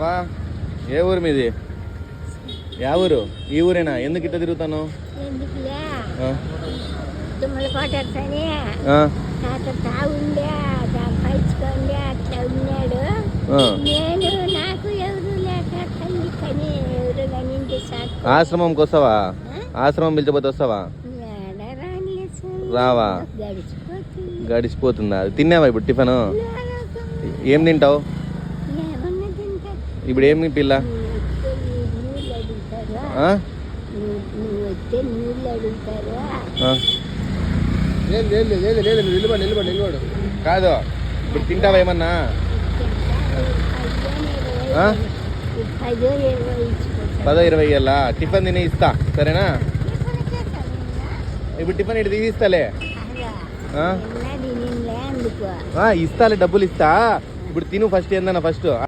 బావా ఏ ఊరు మీది? యా ఊరు? ఈ ఊరేనా? ఎందుకు ఇట్లా తిరుగుతాను? తుమ్మలకోట తాగుండే పలుచుకోండి అట్లా ఉన్నాడు. నేను నాకు ఎవరు లేక తల్లి కని ఎవరు కానీ ఆశ్రమంకి వస్తావా? ఆశ్రమం పిలిచిపోతే వస్తావా? రావా? గడిచిపోతుందా? తిన్నావా ఇప్పుడు టిఫిన్? ఏం తింటావు ఇప్పుడు? ఏమి పిల్ల? కాదు ఇప్పుడు తింటావా ఏమన్నా? 10-20 ఇయ్యాలా? టిఫిన్ తిని ఇస్తా సరేనా? ఇప్పుడు టిఫిన్ ఇటు తీసిస్తాలే. ఇస్తాలే, డబ్బులు ఇస్తా. ఇప్పుడు తిను ఫస్ట్ ఏందన్నా ఫస్ట్.